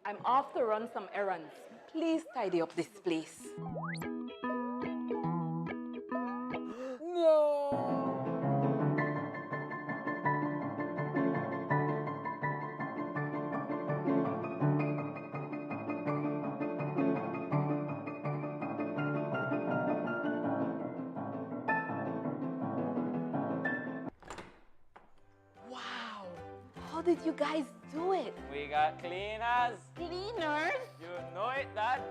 I'm off to run some errands. Please tidy up this place. Wow! How did you guys do it? We got cleaners. Cleaners? You know it, Dad.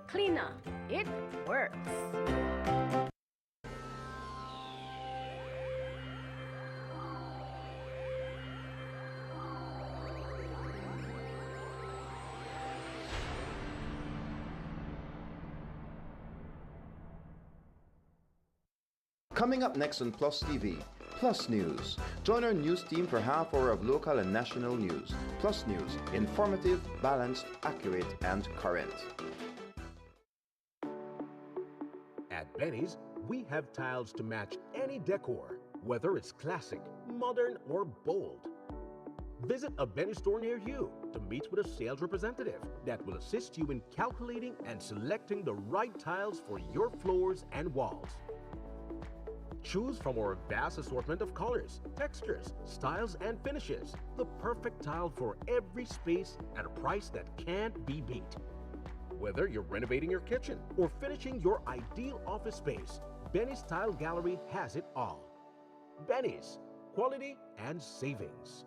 Cleaner, it works. Coming up next on Plus TV, Plus News. Join our news team for half hour of local and national news. Plus News, informative, balanced, accurate, and current. At Benny's, we have tiles to match any decor, whether it's classic, modern, or bold. Visit a Benny store near you to meet with a sales representative that will assist you in calculating and selecting the right tiles for your floors and walls. Choose from our vast assortment of colors, textures, styles, and finishes. The perfect tile for every space at a price that can't be beat. Whether you're renovating your kitchen or finishing your ideal office space, Benny's Tile Gallery has it all. Benny's, quality and savings.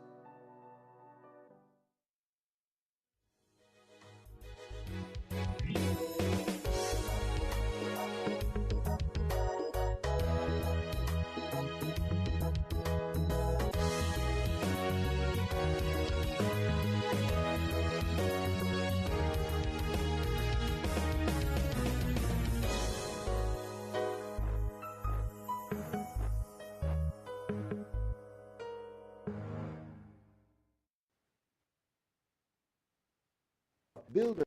Builder.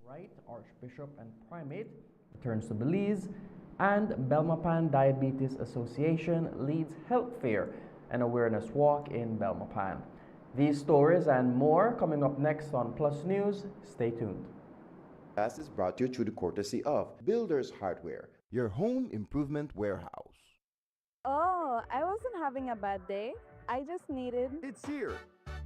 Right, Archbishop and Primate returns to Belize, and Belmopan Diabetes Association leads health fair and awareness walk in Belmopan. These stories and more coming up next on Plus News. Stay tuned. This is brought to you through the courtesy of Builders Hardware, your home improvement warehouse. Oh, I wasn't having a bad day. I just needed. It's here,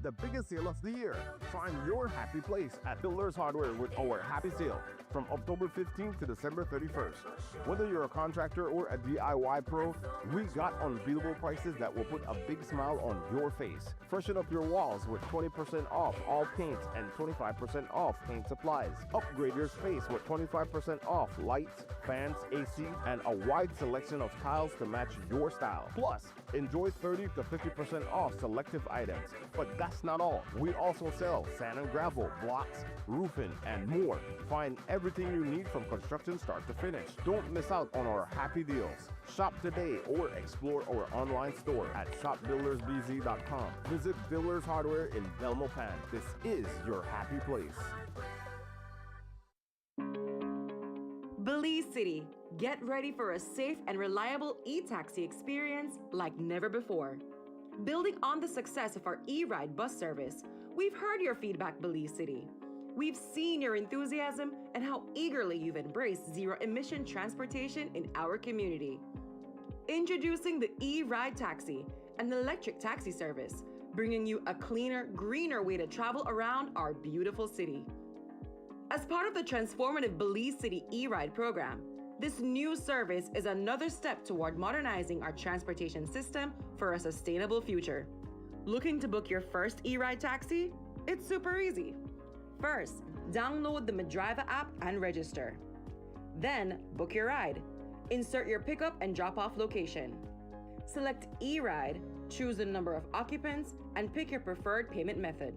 the biggest sale of the year. Find your happy place at Builders Hardware with our happy sale from October 15th to December 31st. Whether you're a contractor or a DIY pro, we got unbeatable prices that will put a big smile on your face. Freshen up your walls with 20% off all paints and 25% off paint supplies. Upgrade your space with 25% off lights, fans, AC, and a wide selection of tiles to match your style. Plus, enjoy 30 to 50% off selective items. But that's not all. We also sell sand and gravel, blocks, roofing, and more. Find everything you need from construction start to finish. Don't miss out on our happy deals. Shop today or explore our online store at shopbuildersbz.com. Visit Builders Hardware in Belmopan. This is your happy place. Belize City, get ready for a safe and reliable e-taxi experience like never before. Building on the success of our e-ride bus service, we've heard your feedback, Belize City. We've seen your enthusiasm and how eagerly you've embraced zero-emission transportation in our community. Introducing the e-ride taxi, an electric taxi service, bringing you a cleaner, greener way to travel around our beautiful city. As part of the transformative Belize City e-ride program, this new service is another step toward modernizing our transportation system for a sustainable future. Looking to book your first e-ride taxi? It's super easy. First, download the Medriva app and register. Then, book your ride. Insert your pickup and drop-off location. Select e-ride, choose the number of occupants, and pick your preferred payment method.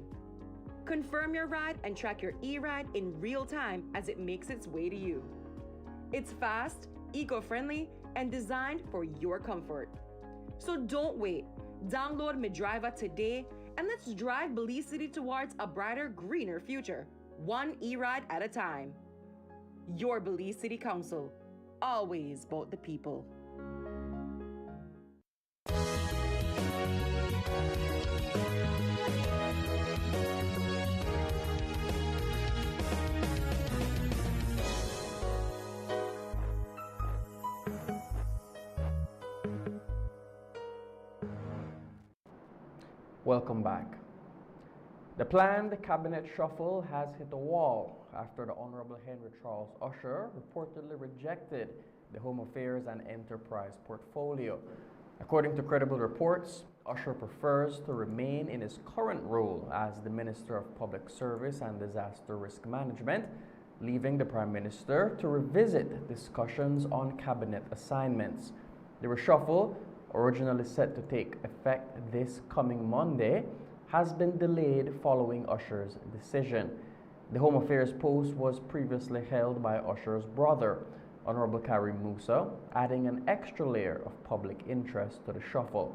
Confirm your ride and track your e-ride in real time as it makes its way to you. It's fast, eco-friendly, and designed for your comfort. So don't wait. Download Medriva today And let's drive Belize City towards a brighter, greener future, one e-ride at a time. Your Belize City Council, always about the people. Welcome back. The planned cabinet shuffle has hit a wall after the Honorable Henry Charles Usher reportedly rejected the Home Affairs and Enterprise portfolio. According to credible reports, Usher prefers to remain in his current role as the Minister of Public Service and Disaster Risk Management, leaving the Prime Minister to revisit discussions on cabinet assignments. The reshuffle, originally set to take effect this coming Monday, has been delayed following Usher's decision. The Home Affairs post was previously held by Usher's brother, Honorable Karim Musa, adding an extra layer of public interest to the shuffle.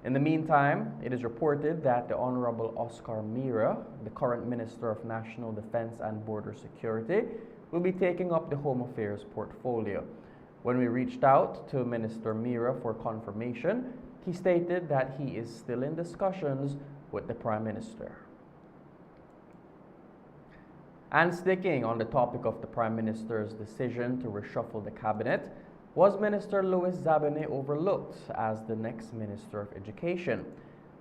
In the meantime, it is reported that the Honorable Oscar Mira, the current Minister of National Defense and Border Security, will be taking up the Home Affairs portfolio. When we reached out to Minister Mira for confirmation, he stated that he is still in discussions with the Prime Minister. And sticking on the topic of the Prime Minister's decision to reshuffle the cabinet, was Minister Louis Zabene overlooked as the next Minister of Education?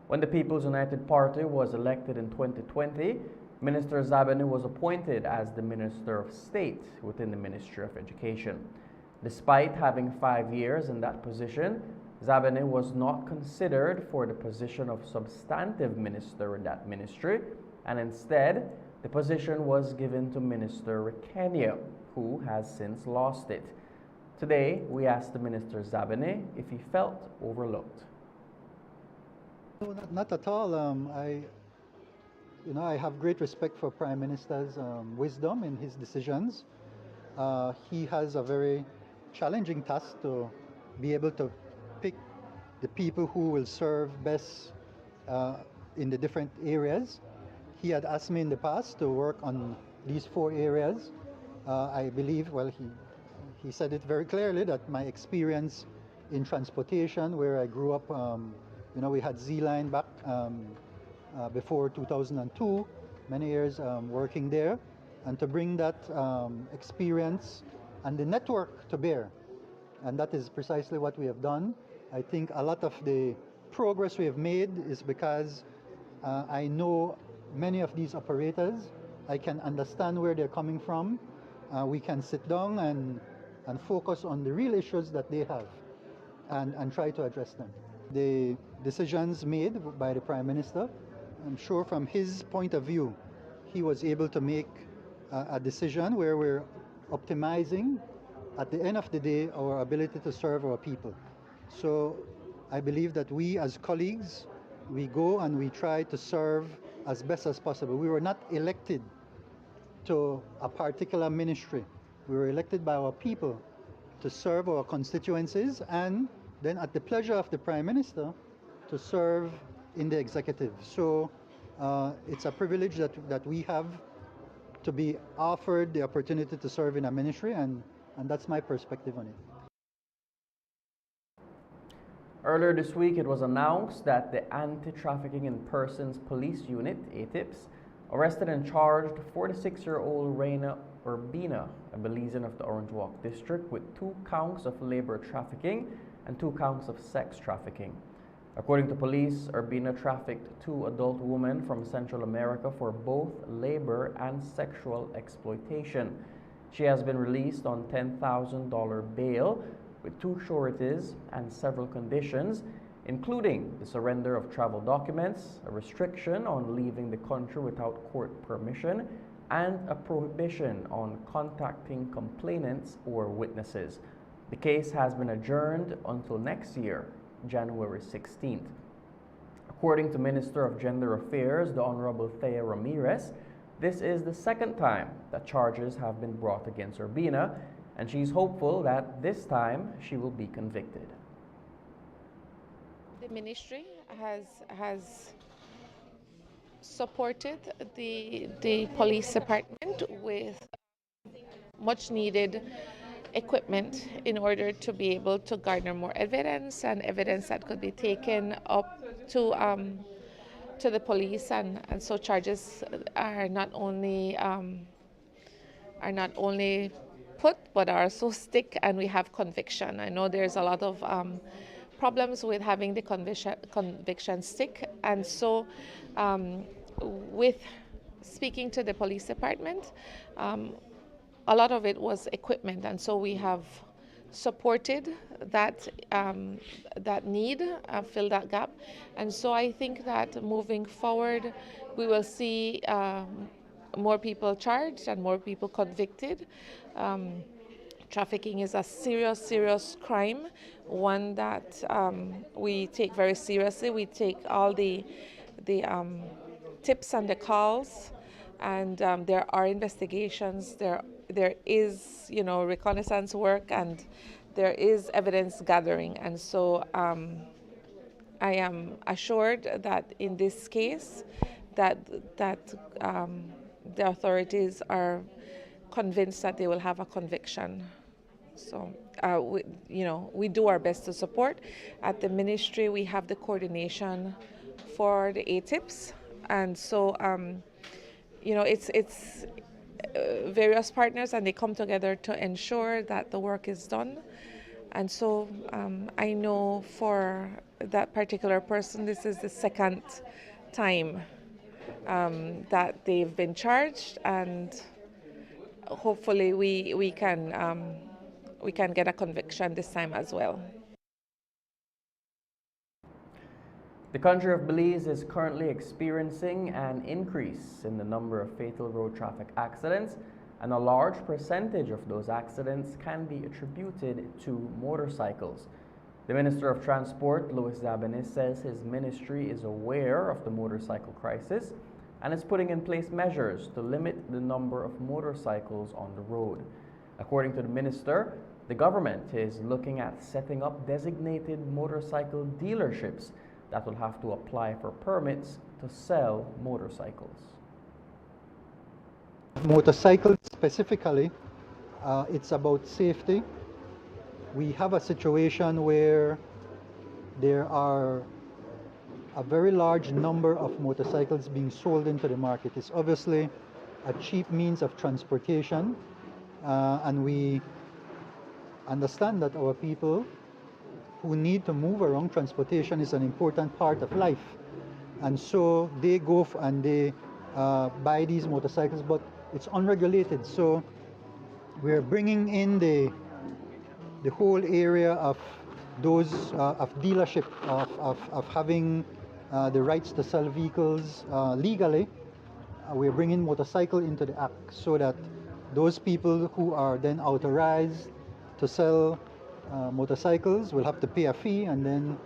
When the People's United Party was elected in 2020, Minister Zabene was appointed as the Minister of State within the Ministry of Education. Despite having 5 years in that position, Zabene was not considered for the position of substantive minister in that ministry, and instead, the position was given to Minister Rekenia, who has since lost it. Today, we asked the Minister Zabene if he felt overlooked. No, not at all. I have great respect for Prime Minister's wisdom in his decisions. He has a very challenging task to be able to pick the people who will serve best in the different areas. He had asked me in the past to work on these 4 areas. I believe, well, he said it very clearly that my experience in transportation, where I grew up, we had Z-Line back before 2002, many years working there, and to bring that experience and the network to bear. And that is precisely what we have done. I think a lot of the progress we have made is because I know many of these operators. I can understand where they're coming from. We can sit down and focus on the real issues that they have and try to address them. The decisions made by the Prime Minister, I'm sure from his point of view, he was able to make a decision where we're optimizing, at the end of the day, our ability to serve our people. So I believe that we as colleagues, we go and we try to serve as best as possible. We were not elected to a particular ministry. We were elected by our people to serve our constituencies, and then at the pleasure of the Prime Minister to serve in the executive. So it's a privilege that we have to be offered the opportunity to serve in a ministry, and that's my perspective on it. Earlier this week, it was announced that the Anti-Trafficking in Persons Police Unit, ATIPS, arrested and charged 46-year-old Reina Urbina, a Belizean of the Orange Walk District, with 2 counts of labor trafficking and 2 counts of sex trafficking. According to police, Urbina trafficked 2 adult women from Central America for both labor and sexual exploitation. She has been released on $10,000 bail with 2 sureties and several conditions, including the surrender of travel documents, a restriction on leaving the country without court permission, and a prohibition on contacting complainants or witnesses. The case has been adjourned until next year, January 16th. According to Minister of Gender Affairs, the Honorable Thea Ramirez, this is the 2nd time that charges have been brought against Urbina, and she's hopeful that this time she will be convicted. The ministry has supported the police department with much needed equipment in order to be able to garner more evidence and evidence that could be taken up to the police, and so charges are not only put but are also stick, and we have conviction. I know there's a lot of problems with having the conviction stick, and so with speaking to the police department, a lot of it was equipment, and so we have supported that that need, fill that gap, and so I think that moving forward, we will see more people charged and more people convicted. Trafficking is a serious crime, one that we take very seriously. We take all the tips and the calls, and there are investigations. There is, reconnaissance work, and there is evidence gathering, and so I am assured that in this case, that the authorities are convinced that they will have a conviction. So we do our best to support. At the ministry, we have the coordination for the ATIPs, and so it's various partners, and they come together to ensure that the work is done. And so I know for that particular person, this is the second time that they've been charged, and hopefully we can get a conviction this time as well. The country of Belize is currently experiencing an increase in the number of fatal road traffic accidents, and a large percentage of those accidents can be attributed to motorcycles. The Minister of Transport, Louis Zabanis, says his ministry is aware of the motorcycle crisis and is putting in place measures to limit the number of motorcycles on the road. According to the minister, the government is looking at setting up designated motorcycle dealerships that will have to apply for permits to sell motorcycles. Motorcycles specifically, it's about safety. We have a situation where there are a very large number of motorcycles being sold into the market. It's obviously a cheap means of transportation, and we understand that our people who need to move around, transportation is an important part of life, and so they go and they buy these motorcycles, but it's unregulated. So we're bringing in the whole area of those of dealership, of having the rights to sell vehicles legally. We're bringing motorcycle into the act so that those people who are then authorized to sell motorcycles will have to pay a fee and then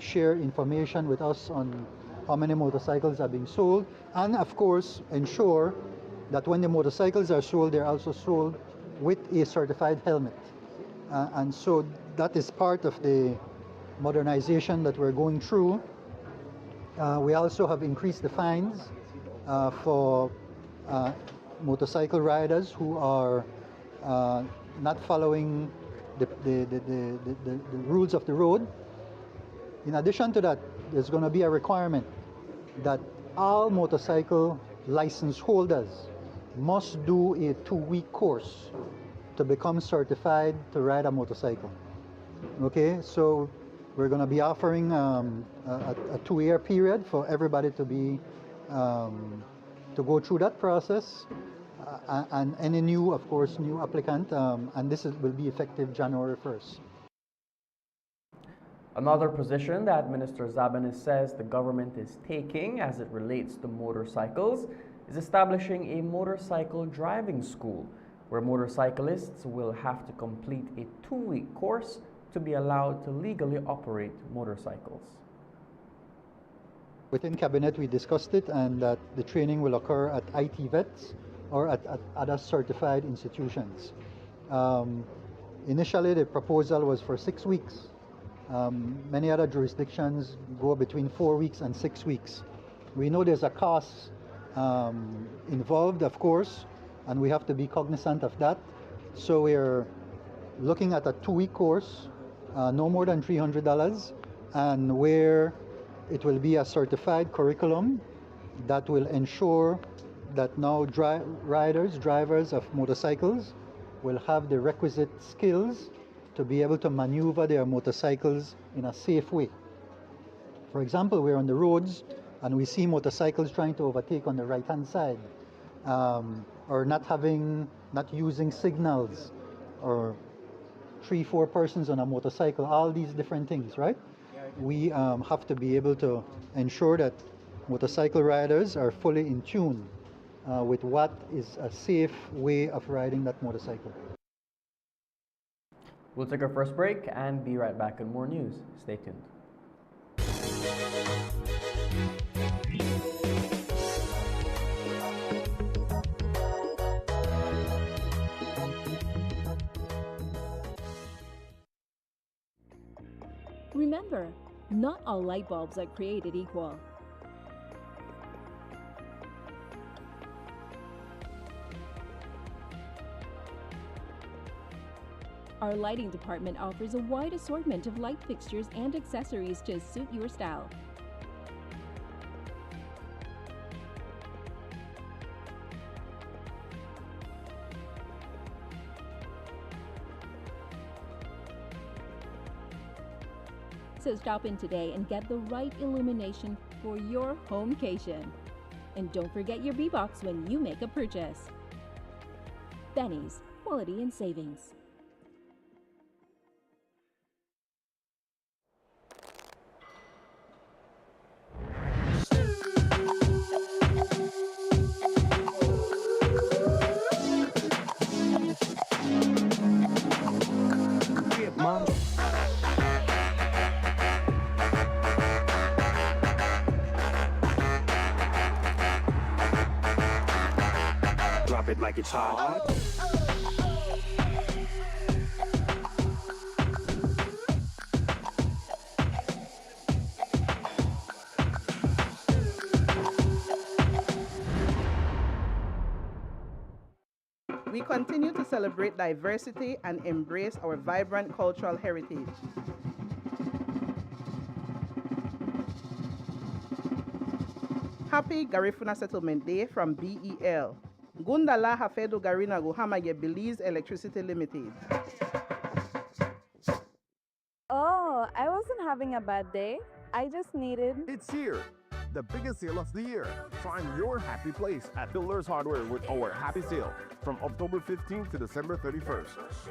share information with us on how many motorcycles are being sold, and of course ensure that when the motorcycles are sold, they're also sold with a certified helmet. And so that is part of the modernization that we're going through. We also have increased the fines for motorcycle riders who are not following the rules of the road. In addition to that, there's going to be a requirement that all motorcycle license holders must do a 2-week course to become certified to ride a motorcycle. Okay, so we're going to be offering a 2-year period for everybody to be to go through that process, and any new, of course, new applicant, and this will be effective January 1st. Another position that Minister Zabanis says the government is taking as it relates to motorcycles is establishing a motorcycle driving school where motorcyclists will have to complete a 2-week course to be allowed to legally operate motorcycles. Within Cabinet, we discussed it, and that the training will occur at IT vets or at other certified institutions. Initially, the proposal was for 6 weeks. Many other jurisdictions go between 4 weeks and 6 weeks. We know there's a cost involved, of course, and we have to be cognizant of that. So we're looking at a 2-week course, no more than $300, and where it will be a certified curriculum that will ensure that now drivers of motorcycles will have the requisite skills to be able to maneuver their motorcycles in a safe way. For example, we're on the roads and we see motorcycles trying to overtake on the right-hand side, or not using signals, or 3-4 persons on a motorcycle, all these different things, right? We have to be able to ensure that motorcycle riders are fully in tune with what is a safe way of riding that motorcycle. We'll take our first break and be right back with more news. Stay tuned. Remember, not all light bulbs are created equal. Our lighting department offers a wide assortment of light fixtures and accessories to suit your style. So stop in today and get the right illumination for your homecation. And don't forget your B-Box when you make a purchase. Benny's, quality and savings. Mom. Drop it like it's hot. We continue to celebrate diversity and embrace our vibrant cultural heritage. Happy Garifuna Settlement Day from BEL. Gundala Hafedo Garina Guhamage Belize Electricity Limited. Oh, I wasn't having a bad day. I just needed... It's here, the biggest sale of the year. Find your happy place at Builders Hardware with our happy sale from October 15th to December 31st.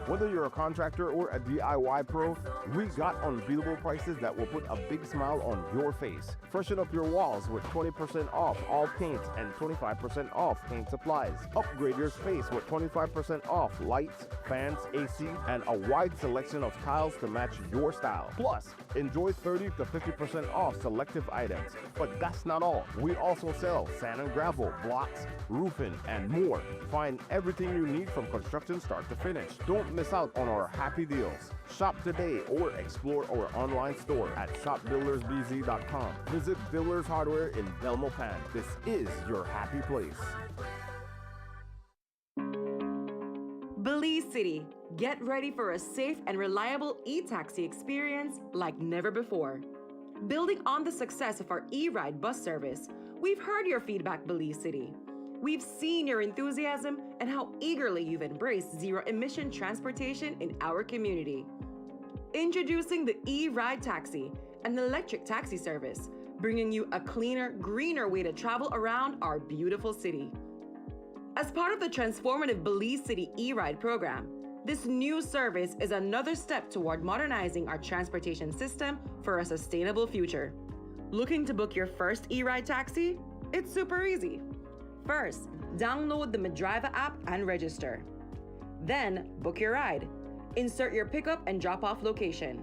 Whether you're a contractor or a DIY pro, we got unbeatable prices that will put a big smile on your face. Freshen up your walls with 20% off all paint and 25% off paint supplies. Upgrade your space with 25% off lights, fans, AC, and a wide selection of tiles to match your style. Plus, enjoy 30 to 50% off selective items. But that's not all. We also sell sand and gravel, blocks, roofing, and more. Find everything you need from construction start to finish. Don't miss out on our happy deals. Shop today or explore our online store at shopbuildersbz.com. Visit Builders Hardware in Belmopan. This is your happy place. Belize City, get ready for a safe and reliable e-taxi experience like never before. Building on the success of our e-ride bus service, we've heard your feedback, Belize City. We've seen your enthusiasm and how eagerly you've embraced zero-emission transportation in our community. Introducing the e-ride taxi, an electric taxi service, bringing you a cleaner, greener way to travel around our beautiful city. As part of the transformative Belize City e-ride program, this new service is another step toward modernizing our transportation system for a sustainable future. Looking to book your first e-ride taxi? It's super easy. First, download the Medriva app and register. Then, book your ride. Insert your pickup and drop-off location.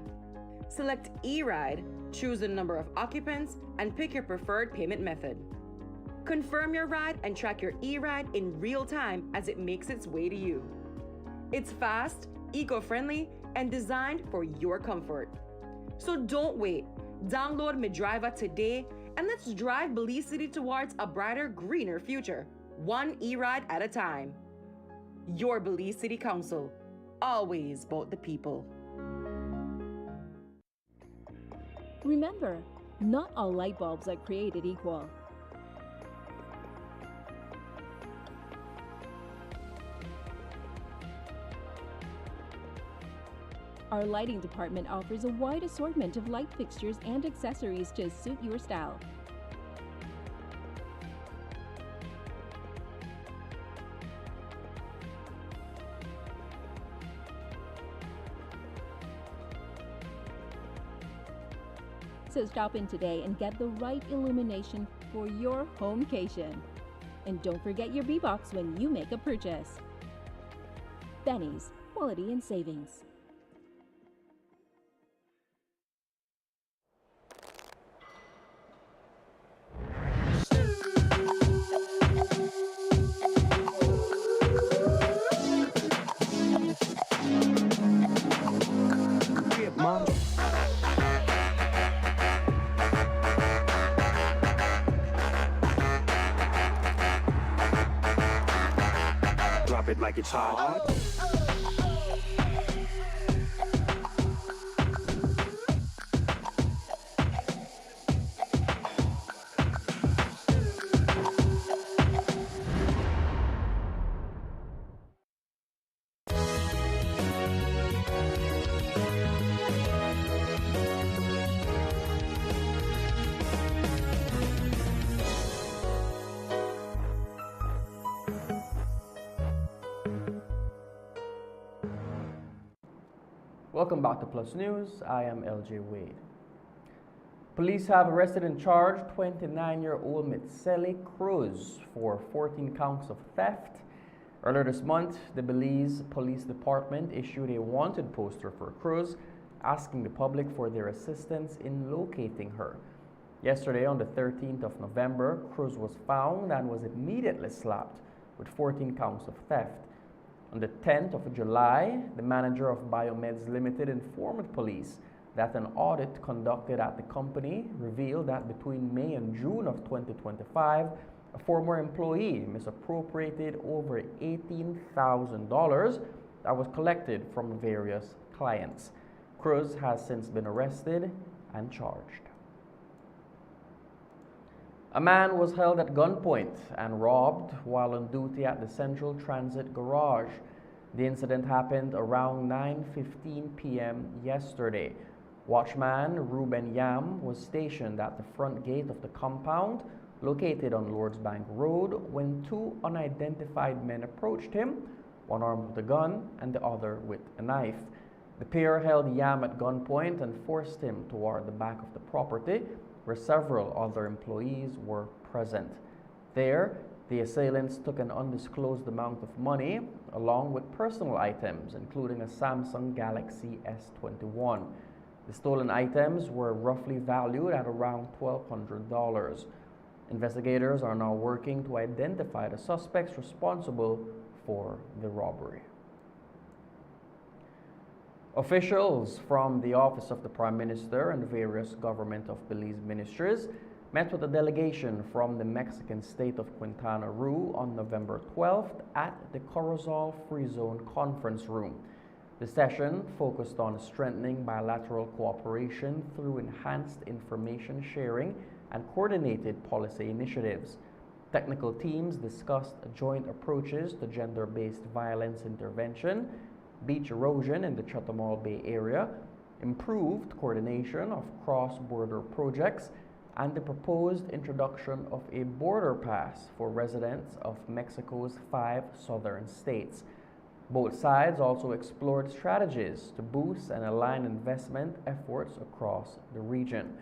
Select e-ride, choose the number of occupants, and pick your preferred payment method. Confirm your ride and track your e-ride in real time as it makes its way to you. It's fast, eco-friendly, and designed for your comfort. So don't wait. Download Medriva today And let's drive Belize City towards a brighter, greener future, one e-ride at a time. Your Belize City Council, always about the people. Remember, not all light bulbs are created equal. Our lighting department offers a wide assortment of light fixtures and accessories to suit your style. So stop in today and get the right illumination for your homecation. And don't forget your B-Box when you make a purchase. Benny's, quality and savings. Mom. Drop it like it's hot. Welcome back to Plus News. I am LJ Wade. Police have arrested and charged 29-year-old Mitseli Cruz for 14 counts of theft. Earlier this month, the Belize Police Department issued a wanted poster for Cruz, asking the public for their assistance in locating her. Yesterday, on the 13th of November, Cruz was found and was immediately slapped with 14 counts of theft. On the 10th of July, the manager of Biomeds Limited informed police that an audit conducted at the company revealed that between May and June of 2025, a former employee misappropriated over $18,000 that was collected from various clients. Cruz has since been arrested and charged. A man was held at gunpoint and robbed while on duty at the Central Transit Garage. The incident happened around 9:15 p.m. yesterday. Watchman Ruben Yam was stationed at the front gate of the compound located on Lords Bank Road when two unidentified men approached him, one armed with a gun and the other with a knife. The pair held Yam at gunpoint and forced him toward the back of the property, where several other employees were present. There, the assailants took an undisclosed amount of money, along with personal items, including a Samsung Galaxy S21. The stolen items were roughly valued at around $1,200. Investigators are now working to identify the suspects responsible for the robbery. Officials from the Office of the Prime Minister and various government of Belize ministries met with a delegation from the Mexican state of Quintana Roo on November 12th at the Corozal Free Zone Conference Room. The session focused on strengthening bilateral cooperation through enhanced information sharing and coordinated policy initiatives. Technical teams discussed joint approaches to gender-based violence intervention, beach erosion in the Chetumal Bay area, improved coordination of cross-border projects, and the proposed introduction of a border pass for residents of Mexico's 5 southern states. Both sides also explored strategies to boost and align investment efforts across the region.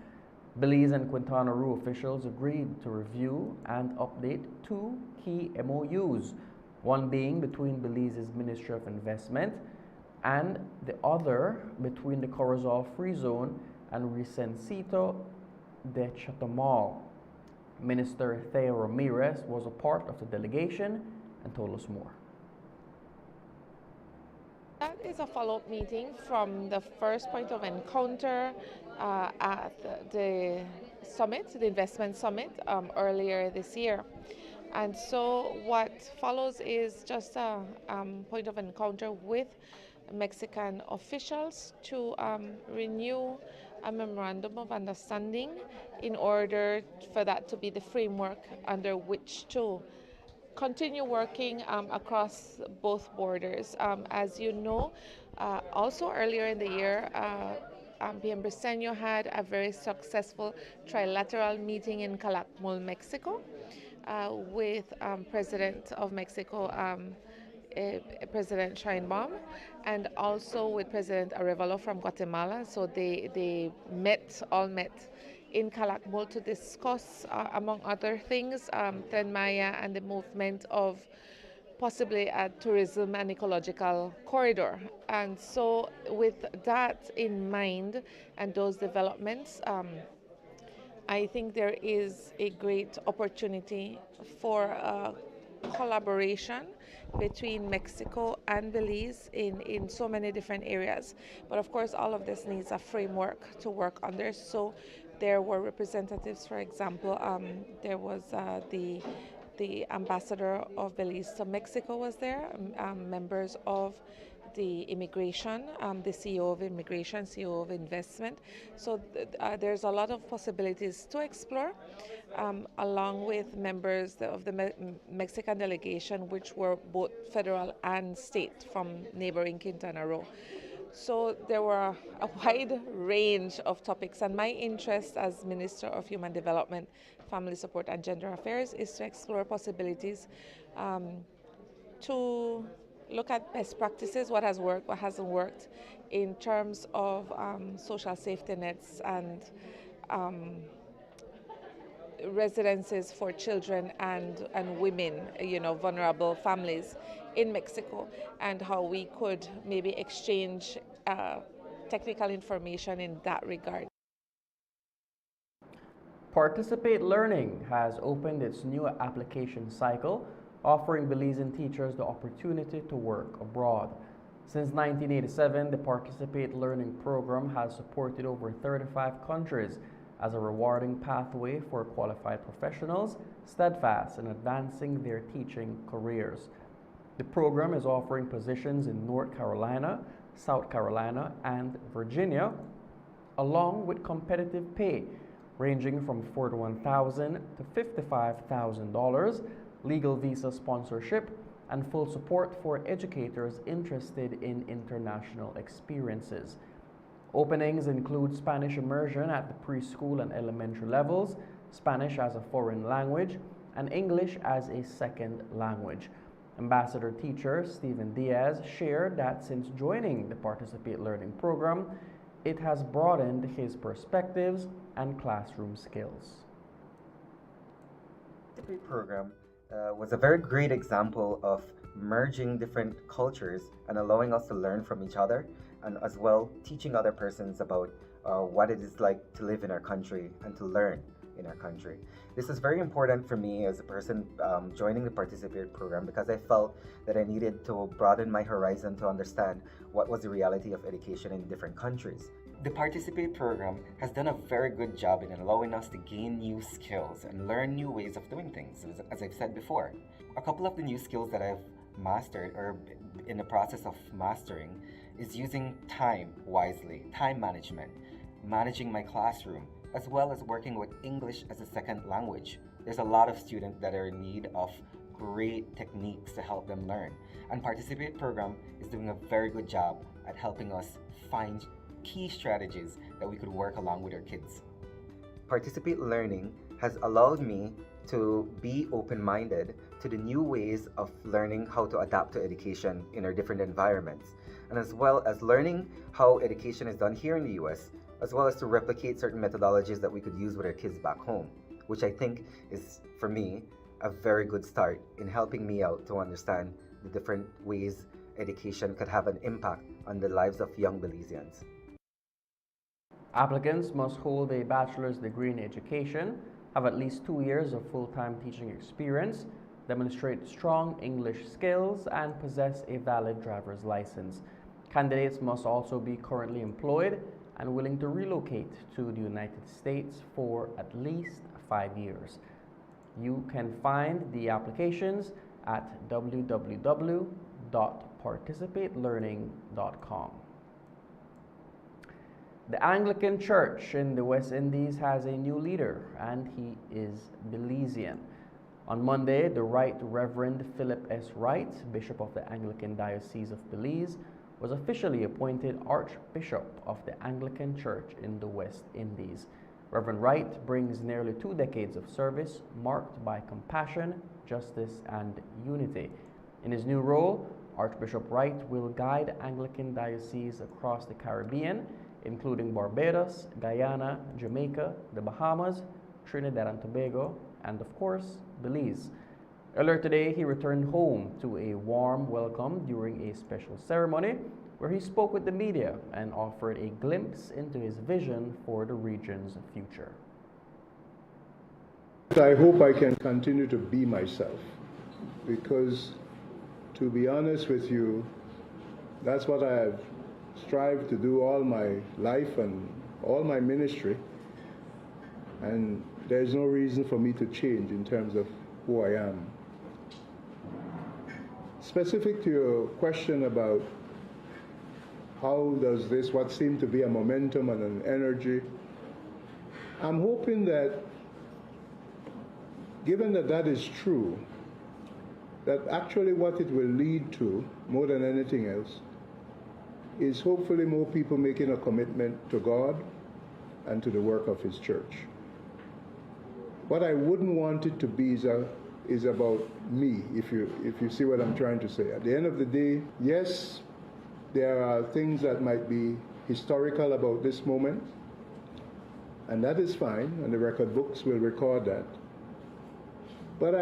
Belize and Quintana Roo officials agreed to review and update 2 key MOUs, one being between Belize's Ministry of Investment and the other between the Corozal Free Zone and Resencito de Chetumal. Minister Thea Ramirez was a part of the delegation and told us more. That is a follow-up meeting from the first point of encounter at the summit, the investment summit, earlier this year. And so what follows is just a point of encounter with Mexican officials to renew a memorandum of understanding in order for that to be the framework under which to continue working across both borders. As you know, also earlier in the year, PM Briceño had a very successful trilateral meeting in Calakmul, Mexico, with President of Mexico, President Sheinbaum, and also with President Arevalo from Guatemala. So they all met in Calakmul to discuss, among other things, Tren Maya and the movement of possibly a tourism and ecological corridor. And so with that in mind and those developments, I think there is a great opportunity for collaboration between Mexico and Belize in so many different areas. But of course, all of this needs a framework to work under. So there were representatives, for example, there was the ambassador of Belize to Mexico was there, members of the immigration, the CEO of immigration, CEO of investment. So there's a lot of possibilities to explore, along with members of the Mexican delegation, which were both federal and state from neighboring Quintana Roo. So there were a wide range of topics, and my interest as Minister of Human Development, Family Support and Gender Affairs is to explore possibilities to look at best practices, what has worked, what hasn't worked, in terms of social safety nets and residences for children and women, vulnerable families in Mexico, and how we could maybe exchange technical information in that regard. Participate Learning has opened its new application cycle, offering Belizean teachers the opportunity to work abroad. Since 1987, the Participate Learning program has supported over 35 countries as a rewarding pathway for qualified professionals steadfast in advancing their teaching careers. The program is offering positions in North Carolina, South Carolina, and Virginia, along with competitive pay ranging from $41,000 to $55,000, legal visa sponsorship, and full support for educators interested in international experiences. Openings include Spanish immersion at the preschool and elementary levels, Spanish as a foreign language, and English as a second language. Ambassador teacher Stephen Diaz shared that since joining the Participate Learning program, it has broadened his perspectives and classroom skills. The Participate program was a very great example of merging different cultures and allowing us to learn from each other, and as well teaching other persons about what it is like to live in our country and to learn in our country. This is very important for me as a person joining the Participate program, because I felt that I needed to broaden my horizon to understand what was the reality of education in different countries. The Participate program has done a very good job in allowing us to gain new skills and learn new ways of doing things, as I've said before. A couple of the new skills that I've mastered, or in the process of mastering, is using time wisely, time management, managing my classroom, as well as working with English as a second language. There's a lot of students that are in need of great techniques to help them learn, and Participate program is doing a very good job at helping us find key strategies that we could work along with our kids. Participate Learning has allowed me to be open-minded to the new ways of learning how to adapt to education in our different environments, and as well as learning how education is done here in the US, as well as to replicate certain methodologies that we could use with our kids back home, which I think is, for me, a very good start in helping me out to understand the different ways education could have an impact on the lives of young Belizeans. Applicants must hold a bachelor's degree in education, have at least 2 years of full-time teaching experience, demonstrate strong English skills, and possess a valid driver's license. Candidates must also be currently employed and willing to relocate to the United States for at least 5 years. You can find the applications at www.participatelearning.com. The Anglican Church in the West Indies has a new leader, and he is Belizean. On Monday, the Right Reverend Philip S. Wright, Bishop of the Anglican Diocese of Belize, was officially appointed Archbishop of the Anglican Church in the West Indies. Reverend Wright brings nearly 2 decades of service marked by compassion, justice, and unity. In his new role, Archbishop Wright will guide Anglican dioceses across the Caribbean, including Barbados, Guyana, Jamaica, the Bahamas, Trinidad and Tobago, and of course, Belize. Earlier today, he returned home to a warm welcome during a special ceremony where he spoke with the media and offered a glimpse into his vision for the region's future. I hope I can continue to be myself, because to be honest with you, that's what I have strived to do all my life and all my ministry, and there's no reason for me to change in terms of who I am. Specific to your question about how does this, what seemed to be a momentum and an energy, I'm hoping that, given that that is true, that actually what it will lead to, more than anything else, is hopefully more people making a commitment to God and to the work of His church. What I wouldn't want it to be is about me, if you see what I'm trying to say. At the end of the day, yes, there are things that might be historical about this moment, and that is fine, and the record books will record that. But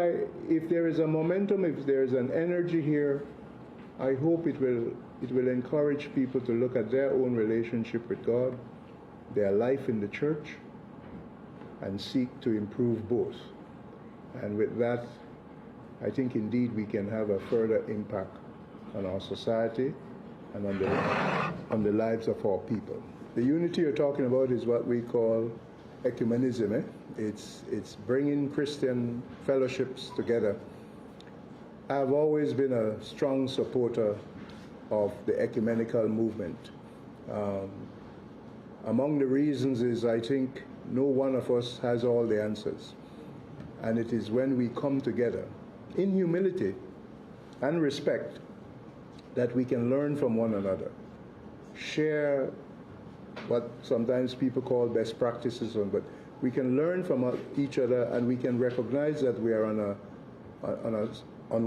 if there is a momentum, if there is an energy here, I hope it will encourage people to look at their own relationship with God, their life in the church, and seek to improve both. And with that, I think indeed we can have a further impact on our society and on the lives of our people. The unity you're talking about is what we call ecumenism. It's bringing Christian fellowships together. I've always been a strong supporter of the ecumenical movement. Among the reasons is I think no one of us has all the answers. And it is when we come together in humility and respect that we can learn from one another, share what sometimes people call best practices, but we can learn from each other, and we can recognize that we are on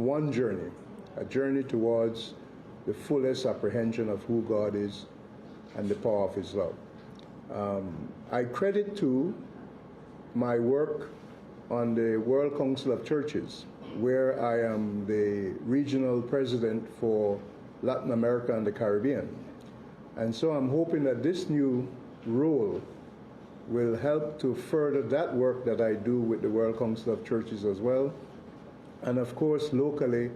one journey, a journey towards the fullest apprehension of who God is and the power of His love. I credit to my work on the World Council of Churches, where I am the regional president for Latin America and the Caribbean. And so I'm hoping that this new role will help to further that work that I do with the World Council of Churches as well. And of course, locally,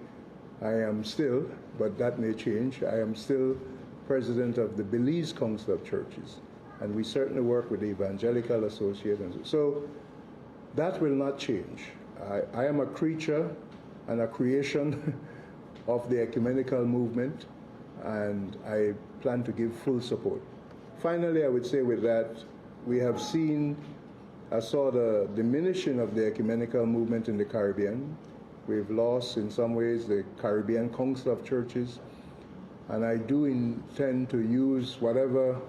I am still, but that may change, I am still president of the Belize Council of Churches. And we certainly work with the Evangelical Association. So that will not change. I am a creature and a creation of the ecumenical movement, and I plan to give full support. Finally, I would say with that, we have seen a sort of diminishing of the ecumenical movement in the Caribbean. We've lost, in some ways, the Caribbean Council of Churches, and I do intend to use whatever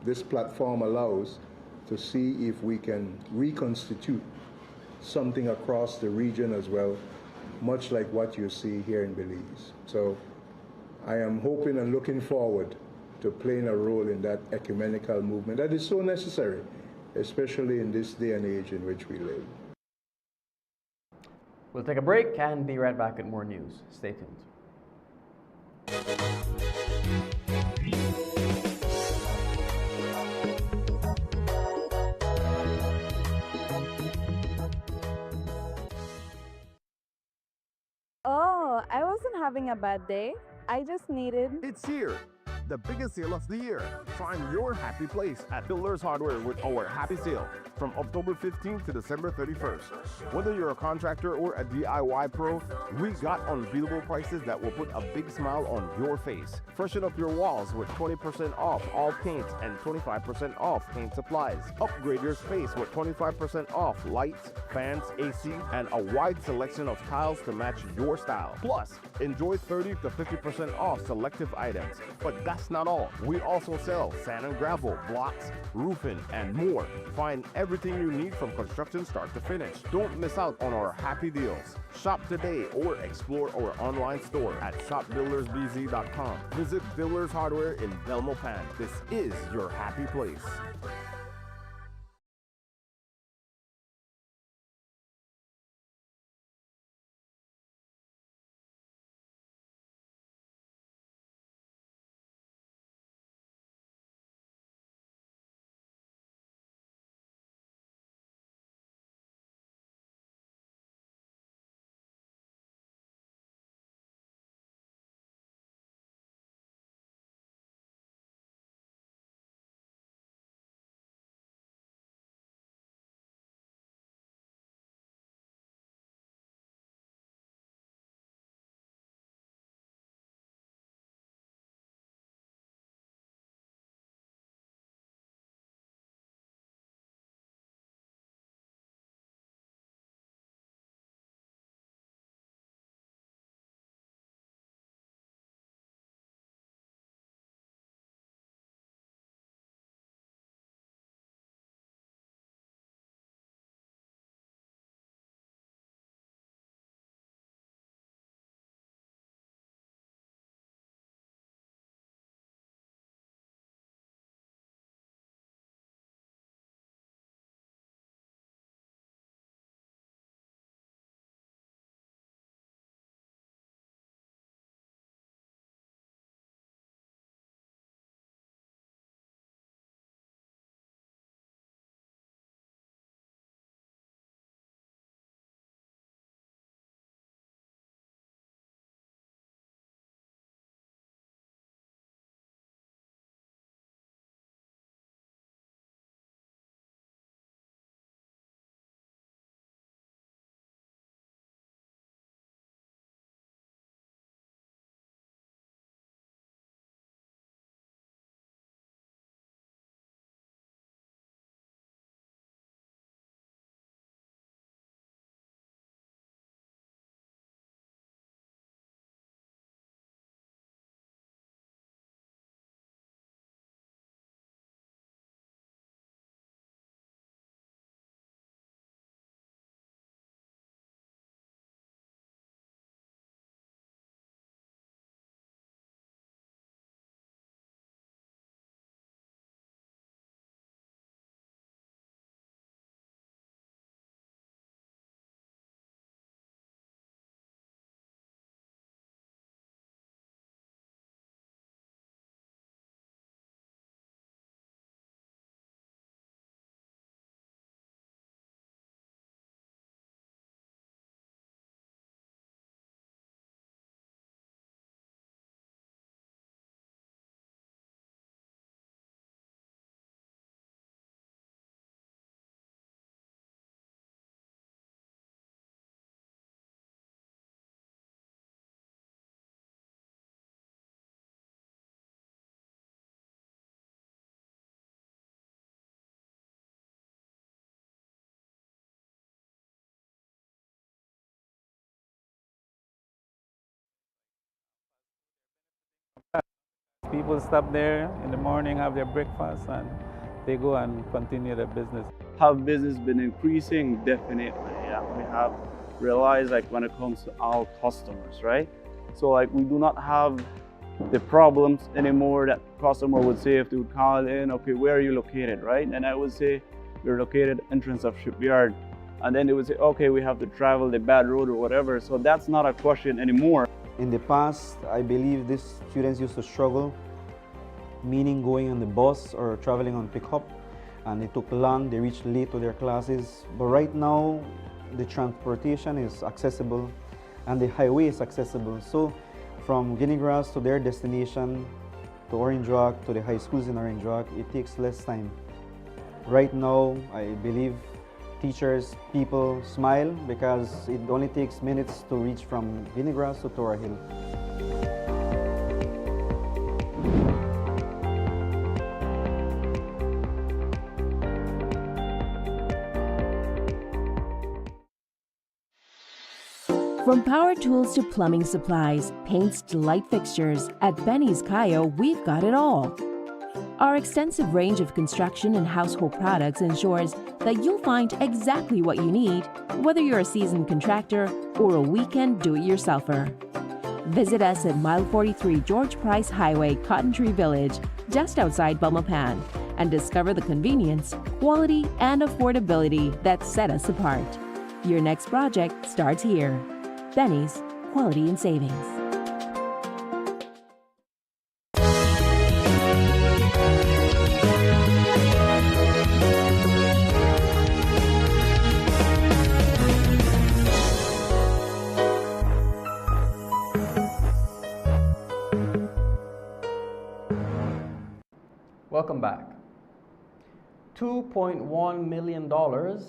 this platform allows to see if we can reconstitute something across the region as well, much like what you see here in Belize. So I am hoping and looking forward to playing a role in that ecumenical movement that is so necessary, especially in this day and age in which we live. We'll take a break and be right back with more news. Stay tuned. Oh, I wasn't having a bad day. I just needed... It's here. the biggest sale of the year. Find your happy place at Builders Hardware with our happy sale from October 15th to December 31st. Whether you're a contractor or a DIY pro, we got unbeatable prices that will put a big smile on your face. Freshen up your walls with 20% off all paints and 25% off paint supplies. Upgrade your space with 25% off lights, fans, AC, and a wide selection of tiles to match your style. Plus, enjoy 30 to 50% off selective items. But that's not all. We also sell sand and gravel, blocks, roofing, and more. Find everything you need from construction start to finish. Don't miss out on our happy deals. Shop today or explore our online store at shopbuildersbz.com. Visit Builders Hardware in Belmopan. This is your happy place. People stop there in the morning, have their breakfast, and they go and continue their business. Have business been increasing? Definitely. Yeah, we have realized like when it comes to our customers, right? So like we do not have the problems anymore that customer would say if they would call in, okay, where are you located, right? And I would say, you're located entrance of shipyard. And then they would say, okay, we have to travel the bad road or whatever. So that's not a question anymore. In the past, I believe these students used to struggle, meaning going on the bus or traveling on pickup, and it took long, they reached late to their classes. But right now, the transportation is accessible and the highway is accessible. So from Guinea Grass to their destination, to Orange Rock, to the high schools in Orange Rock, it takes less time. Right now, I believe teachers, people smile because it only takes minutes to reach from Vinnygrass to Tora Hill. From power tools to plumbing supplies, paints to light fixtures, at Benny's Kayo, we've got it all. Our extensive range of construction and household products ensures that you'll find exactly what you need, whether you're a seasoned contractor or a weekend do-it-yourselfer. Visit us at Mile 43 George Price Highway, Cotton Tree Village, just outside Belmopan, and discover the convenience, quality, and affordability that set us apart. Your next project starts here. Benny's, quality and savings. Welcome back. $2.1 million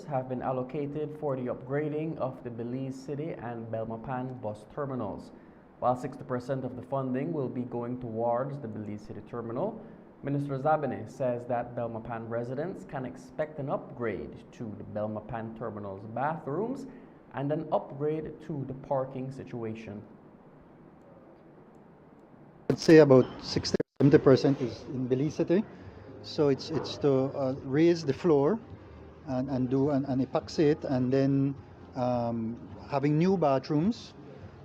have been allocated for the upgrading of the Belize City and Belmopan bus terminals. While 60% of the funding will be going towards the Belize City terminal, Minister Zabine says that Belmopan residents can expect an upgrade to the Belmopan terminal's bathrooms and an upgrade to the parking situation. I'd say about 60-70% is in Belize City. So it's to raise the floor and do an epoxy it, and then having new bathrooms,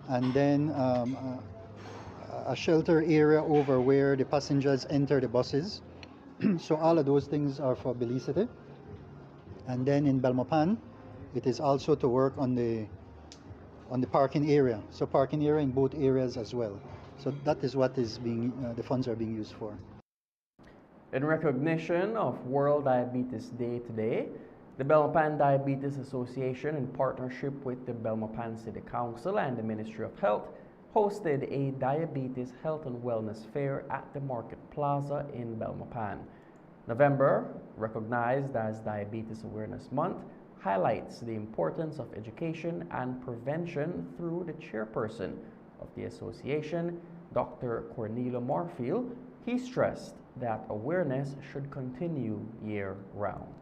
and then a shelter area over where the passengers enter the buses. So all of those things are for Belize City. And then in Belmopan, it is also to work on the parking area. So parking area in both areas as well. So that is what is being the funds are being used for. In recognition of World Diabetes Day today, the Belmopan Diabetes Association, in partnership with the Belmopan City Council and the Ministry of Health, hosted a Diabetes Health and Wellness Fair at the Market Plaza in Belmopan. November, recognized as Diabetes Awareness Month, highlights the importance of education and prevention through the chairperson of the association, Dr. Cornelio Marfield. He stressed that awareness should continue year-round.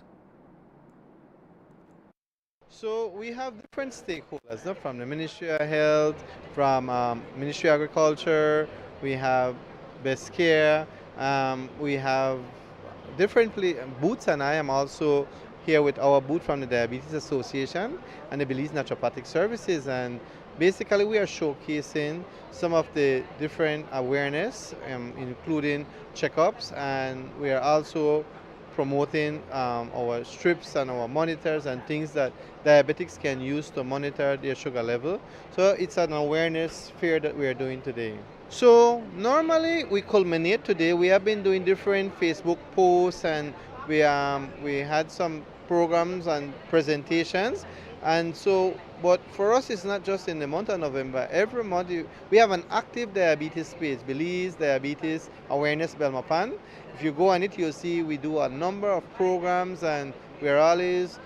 So we have different stakeholders from the Ministry of Health, from Ministry of Agriculture, we have Best Care, we have different booths, and I am also here with our booth from the Diabetes Association and the Belize Naturopathic Services, and basically we are showcasing some of the different awareness, including checkups, and we are also promoting our strips and our monitors and things that diabetics can use to monitor their sugar level. So it's an awareness fair that we are doing today. So normally we culminate today. We have been doing different Facebook posts, and we had some programs and presentations. And so, but for us, it's not just in the month of November. Every month, we have an active diabetes page, Belize Diabetes Awareness Belmopan. If you go on it, you'll see we do a number of programs, and we're always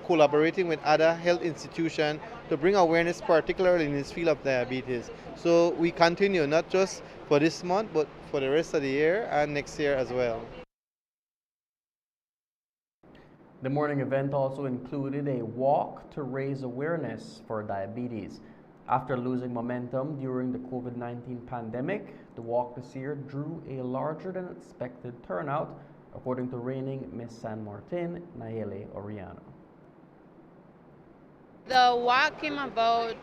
collaborating with other health institutions to bring awareness, particularly in this field of diabetes. So we continue, not just for this month, but for the rest of the year and next year as well. The morning event also included a walk to raise awareness for diabetes. After losing momentum during the COVID-19 pandemic, the walk this year drew a larger than expected turnout, according to reigning Miss San Martin, Nayeli Oriano. The walk came about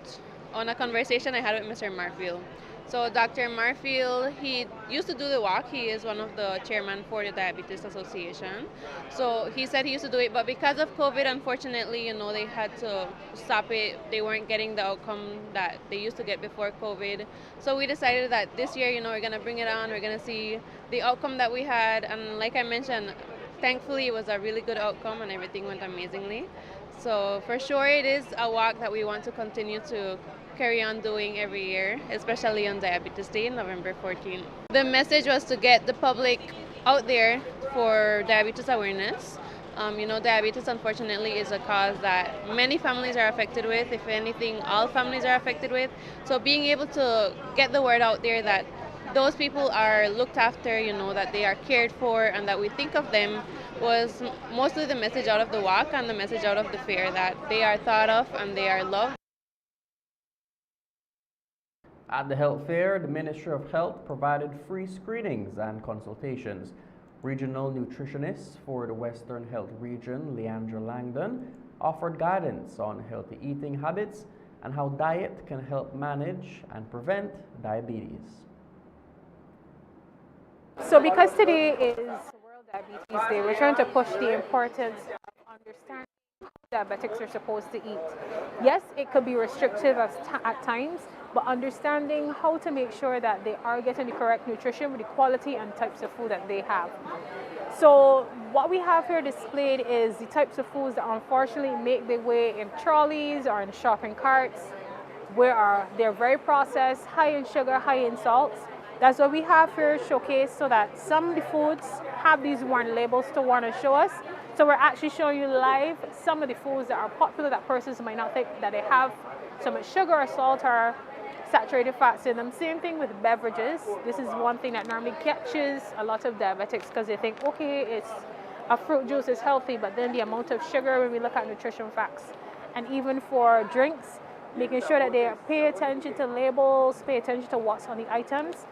on a conversation I had with Mr. Marfield. So Dr. Marfield, he used to do the walk. He is one of the chairman for the Diabetes Association. So he said he used to do it, but because of COVID, unfortunately, they had to stop it. They weren't getting the outcome that they used to get before COVID. So we decided that this year, we're going to bring it on. We're going to see the outcome that we had. And like I mentioned, thankfully, it was a really good outcome and everything went amazingly. So for sure, it is a walk that we want to continue to carry on doing every year, especially on Diabetes Day, November 14th. The message was to get the public out there for diabetes awareness. Diabetes unfortunately is a cause that many families are affected with. If anything, all families are affected with. So being able to get the word out there that those people are looked after, that they are cared for, and that we think of them was mostly the message out of the walk and the message out of the fair, that they are thought of and they are loved. At the health fair, the Ministry of Health provided free screenings and consultations. Regional nutritionist for the Western Health Region, Leandra Langdon, offered guidance on healthy eating habits and how diet can help manage and prevent diabetes. So because today is World Diabetes Day, we're trying to push the importance of understanding how diabetics are supposed to eat. Yes, it could be restrictive at times, but understanding how to make sure that they are getting the correct nutrition with the quality and types of food that they have. So what we have here displayed is the types of foods that unfortunately make their way in trolleys or in shopping carts, where they're very processed, high in sugar, high in salts. That's what we have here showcased, so that some of the foods have these warning labels to want to show us. So we're actually showing you live some of the foods that are popular that persons might not think that they have so much sugar or salt or saturated fats in them. Same thing with beverages. This is one thing that normally catches a lot of diabetics, because they think, okay, it's a fruit juice is healthy, but then the amount of sugar when we look at nutrition facts. And even for drinks, making sure that they pay attention to labels, pay attention to what's on the items,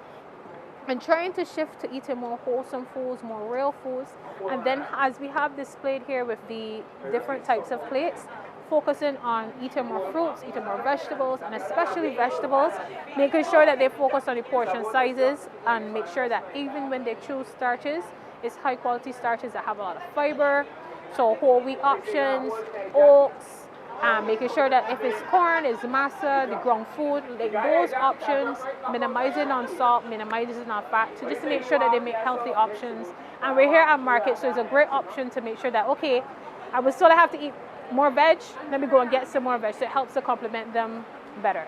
and trying to shift to eating more wholesome foods, more real foods. And then as we have displayed here with the different types of plates, focusing on eating more fruits, eating more vegetables, and especially vegetables, making sure that they focus on the portion sizes and make sure that even when they choose starches, it's high quality starches that have a lot of fiber. So whole wheat options, oats, making sure that if it's corn, it's masa, the ground food, like those options, minimizing on salt, minimizing on fat, to just make sure that they make healthy options. And we're here at market, so it's a great option to make sure that, okay, I would still have to eat more veg, let me go and get some more veg, so it helps to complement them better.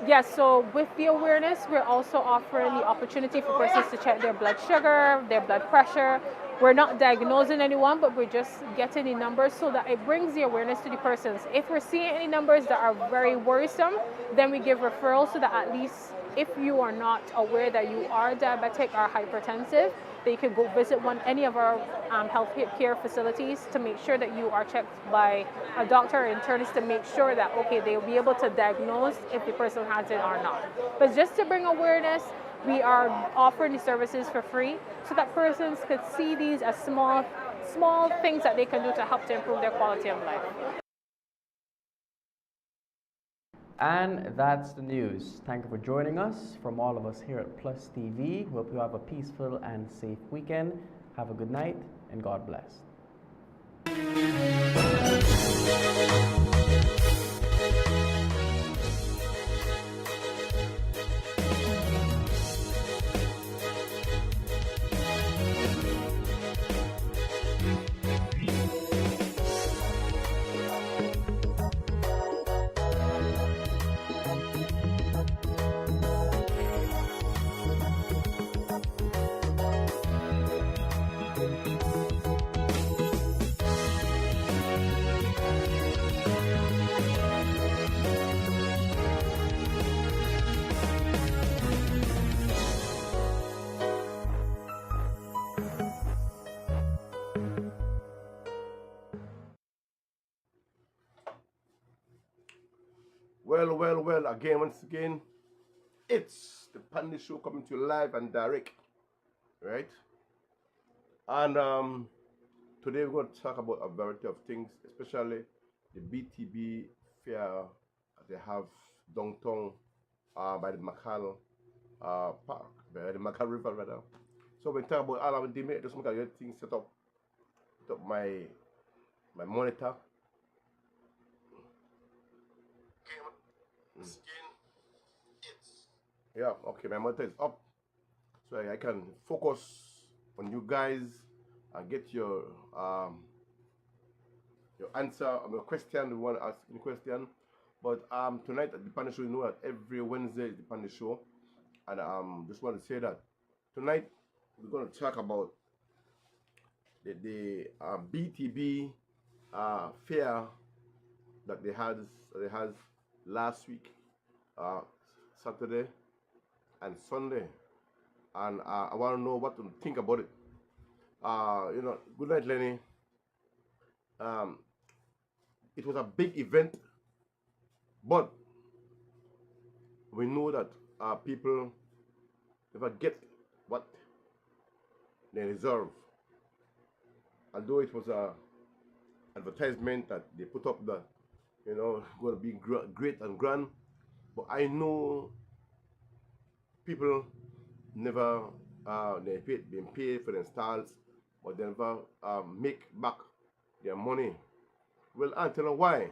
Yes, so with the awareness, we're also offering the opportunity for persons to check their blood sugar, their blood pressure. We're not diagnosing anyone, but we're just getting the numbers so that it brings the awareness to the persons. If we're seeing any numbers that are very worrisome, then we give referrals so that at least if you are not aware that you are diabetic or hypertensive, that you can go visit any of our health care facilities to make sure that you are checked by a doctor or internist to make sure that, okay, they'll be able to diagnose if the person has it or not. But just to bring awareness, we are offering the services for free so that persons could see these as small things that they can do to help to improve their quality of life. And that's the news. Thank you for joining us. From all of us here at Plus TV, we hope you have a peaceful and safe weekend. Have a good night, and God bless. Well, once again, it's the Pandy Show coming to you live and direct, right? And today we're going to talk about a variety of things, especially the BTB fair they have downtown by the Macal Park, by the Macal River rather. So we talk about all of the just make a things set up my monitor. Yeah, okay, my monitor is up, so I can focus on you guys and get your answer on your question. You want to ask any question, But tonight at the panel show, you know that every Wednesday is the panel show, and just want to say that tonight we're going to talk about the BTB fair that they had last week, Saturday and Sunday, and I want to know what to think about it. You know, good night, Lenny. It was a big event, but we know that people never get what they deserve. Although it was a advertisement that they put up that, you know, going to be great and grand, but I know people never been paid for the installs, but they never make back their money. Well, I'll tell you why.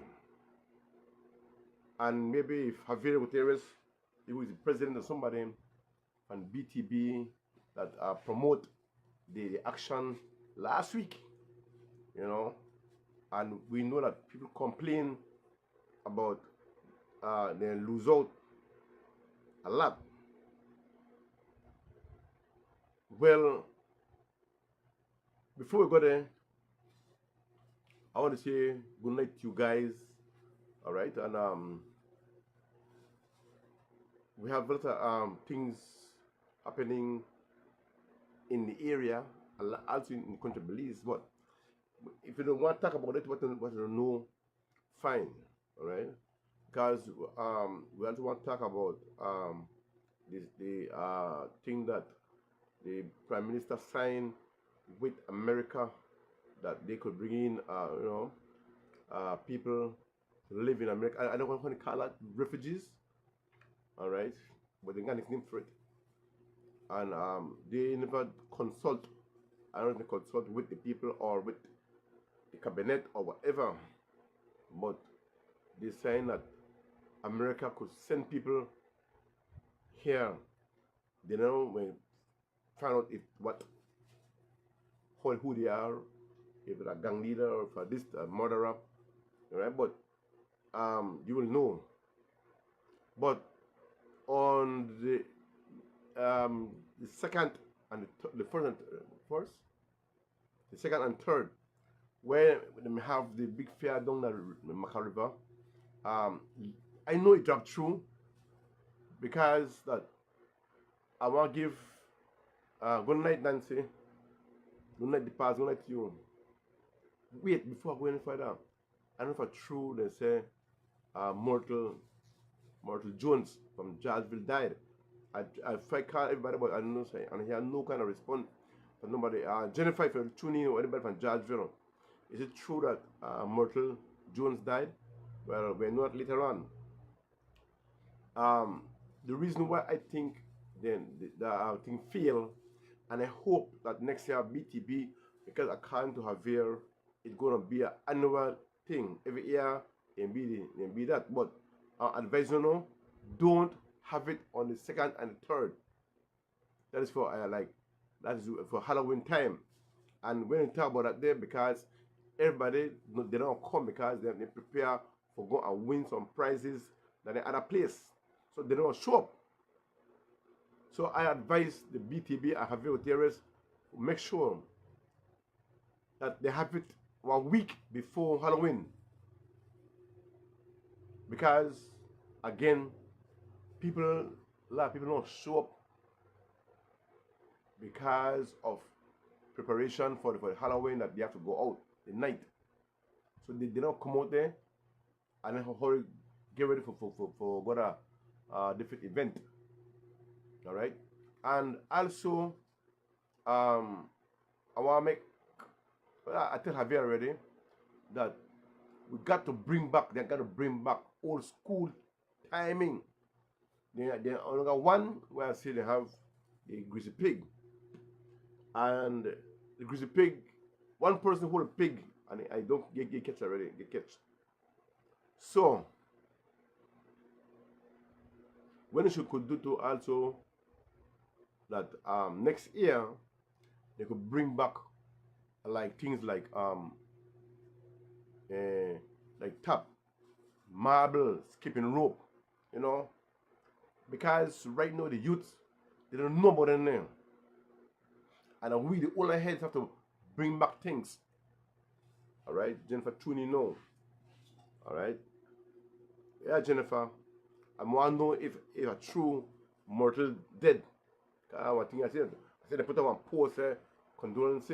And maybe if Javier Gutierrez, who is the president of somebody, and BTB that promote the action last week, you know, and we know that people complain about they lose out a lot. Well, before we go there, I want to say good night to you guys. All right, and we have a lot of things happening in the area, also in the country, Belize. But if you don't want to talk about it, what you know, fine, all right? Because we also want to talk about the thing that the Prime Minister signed with America, that they could bring in, you know, people to live in America. I don't want to call that refugees, all right? But they got a name for it. And they never consult, I don't think consult with the people or with the cabinet or whatever, but they saying that America could send people here. They know when find out if who they are, if they're a gang leader or if this murderer, right? But you will know. But on the second and the second and third, where they have the big fair down the Maka River, I know it dropped through because that I want to give good night, Nancy. Good night, the past. Good night to you. Wait, before I go any further, I don't know if it's true they say Mortal Jones from Georgeville died. I call everybody, but I don't know, say, and he had no kind of response from nobody. Jennifer, if you're tuning in or anybody from Georgeville, is it true that Mortal Jones died? Well, we know that later on. The reason why I think then the thing failed, and I hope that next year BTB, because according to Javier, it's gonna be an annual thing every year and be that. But our advisor know, don't have it on the second and the third. That is for that is for Halloween time. And when you talk about that there, because everybody they don't come because they prepare for go and win some prizes than the other place, so they don't show up. So I advise the BTB and Javier Gutierrez to make sure that they have it 1 week before Halloween, because again, a lot of people don't show up because of preparation for the Halloween, that they have to go out the night. So they don't come out there and then hurry get ready for go a different event. All right, and also I want to make, I tell Javier already that we got to bring back. They got to bring back old school timing. They only got one where I see they have the greasy pig, and the greasy pig, one person hold a pig and I don't get catch already, get catch. So when you could do to also that next year they could bring back like things like tap, marble, skipping rope, you know, because right now the youth, they don't know about anything. And we, the older heads, have to bring back things. All right, Jennifer, truly know. All right. Yeah, Jennifer, I want to know if a true mortal dead. One thing I said they put up one post, condolence.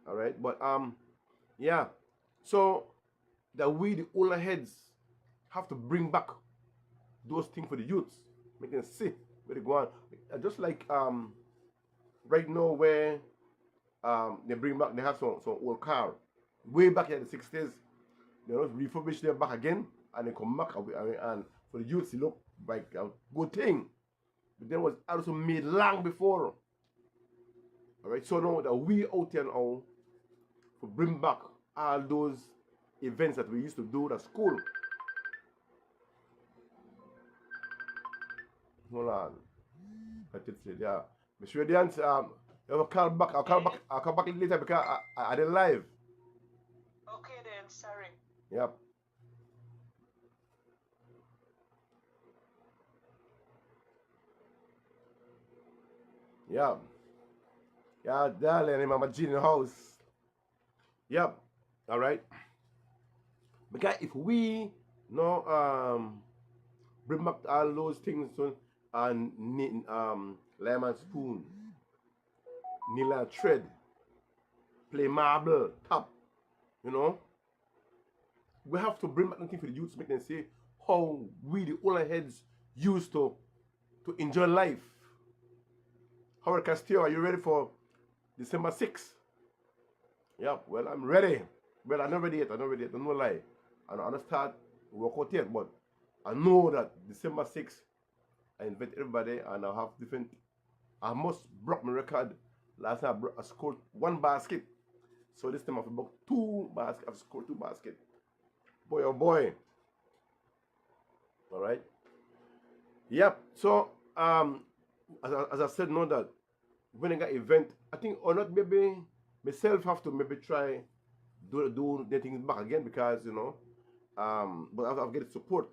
All right, but yeah. So that we, the older heads, have to bring back those things for the youths, make them see where they go on. Just like right now where they bring back, they have some old car way back in the 60s. They just refurbish them back again and they come back and for the youths it look like a good thing. But then was also made long before. Alright, so now that we out here now to bring back all those events that we used to do at school. Hold on. Yeah. Mr. Radiance, I'll call back. I'll call back later because I did live. Okay then, sorry. Yep. Yeah. Yeah, darling, Mama Jean in the house. Yep. All right. Because if we bring back all those things and lemon spoon, needle and thread, play marble, tap, you know, we have to bring back something for the youth to make them say how we, the older heads, used to enjoy life. Howard Castillo, are you ready for December 6th? Yep, well, I'm ready. Well, I'm not ready yet. I'm no lie. I don't start work out yet, but I know that December 6th, I invite everybody and I'll have different. I must broke my record. Last time I scored 1 basket. So this time I've broke 2 baskets. I've scored 2 baskets. Boy, oh boy. All right. Yep. So, as I said, know that when I got event, I think or not maybe myself have to maybe try do the things back again because you know, but I've get support.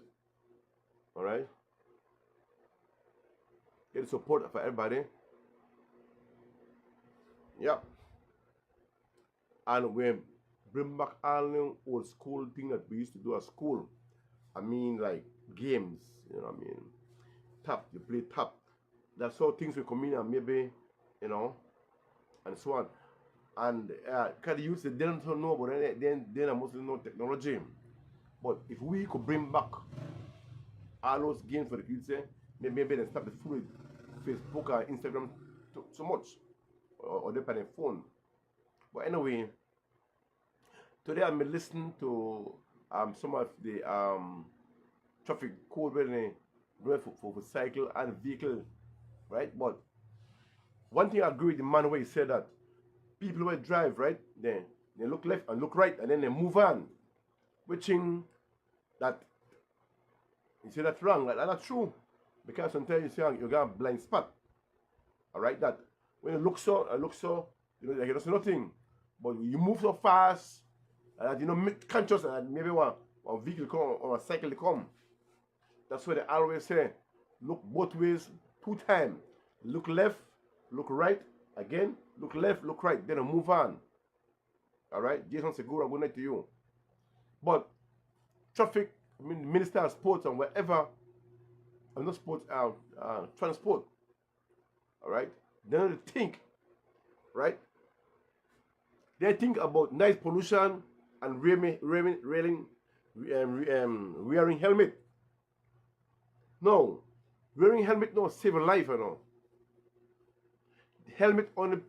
All right. Get support for everybody. Yep. And we bring back all the old school thing that we used to do at school. I mean, like games, you know what I mean? Tap, you play tap. That's how things will come in and maybe, you know, and so on. And because the youth, they don't know about it, then I mostly know technology. But if we could bring back all those games for the kids, maybe they stop the food, Facebook or Instagram so much, or they on their phone. But anyway, today I'm listening to some of the traffic code when they going for cycle and vehicle, right? But one thing I agree with the man where he said that people will drive, right? They look left and look right and then they move on. Which thing that you say that's wrong, that's true. Because sometimes you say you got a blind spot. Alright, that when you look so, you know, like you don't see nothing. But you move so fast that you know conscious and maybe one vehicle come or a cycle come. That's why they always say look both ways 2 times. Look left, look right, again, look left, look right, then move on. Alright, Jason Segura, good night to you. But traffic, I mean Minister of Sports and whatever, I'm not sports, transport. Alright, they don't think, right? They think about noise pollution and wearing helmet. No, wearing helmet no save a life, you know. The helmet only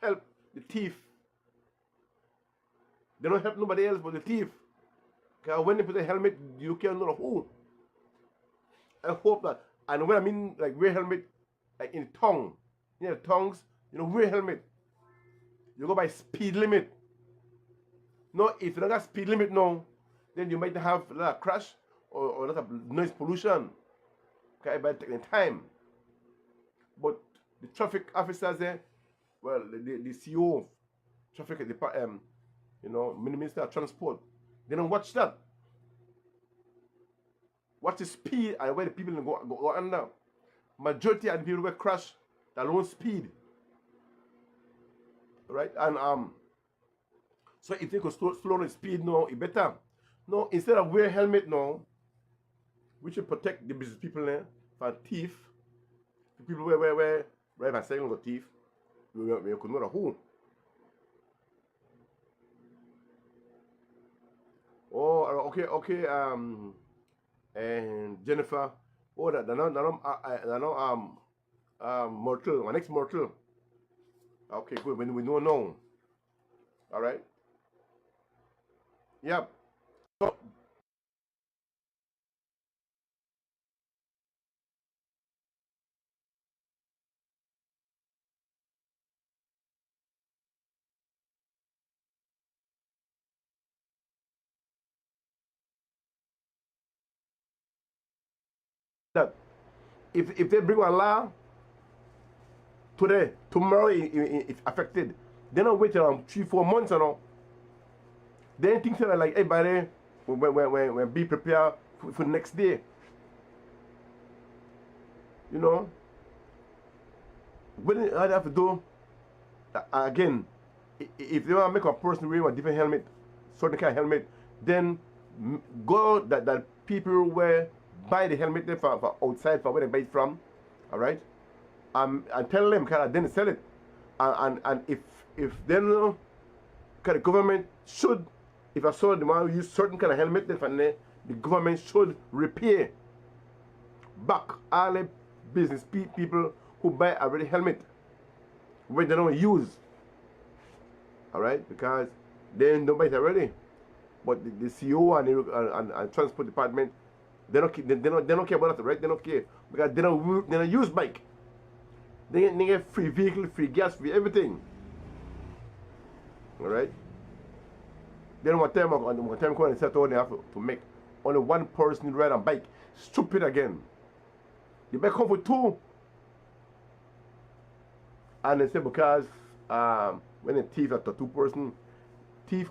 help the thief. They don't help nobody else but the thief. Because when they put a helmet, you can't know who. I hope that, and when I mean like wear helmet, like in tongue, you know, tongues, you know, wear helmet. You go by speed limit. No, if you don't got speed limit now, then you might have a lot of crash or a lot of noise pollution. Okay, by taking time. But the traffic officers there, well, the CEO, traffic, you know, Minister of Transport, they don't watch that. what is speed and where the people go under. Majority of the people will crash the low speed. Right? And so if you could slow the speed now, it better. No, instead of wear helmet now, we should protect the business people there from thief. The people where right by saying the thief, we could know who. Oh, okay, and Jennifer. Oh, they're not mortal. My next mortal. Okay, good. We know now. All right. Yep. So, that if they bring a law today, tomorrow it's affected. They don't wait around 3-4 months, you know. Then things are like, hey, buddy, when be prepared for the next day. You know, what I have to do again. If they want to make a person wearing a different helmet, certain kind of helmet, then go that people wear buy the helmet there for outside for where they buy it from. All right, and tell them kind of then sell it, and if then kind of government should, if I saw they want to use certain kind of helmet then the government should repair back all the business people who buy already helmet when they don't use. All right, because they don't buy it already, but the CEO and transport department they don't care about that, right? They don't care because they don't use bike. They get free vehicle, free gas, free everything. All right. Then one time when they said they have to make only one person ride a bike. Stupid again. The bike come for two. And they say because when a thief after two person, thief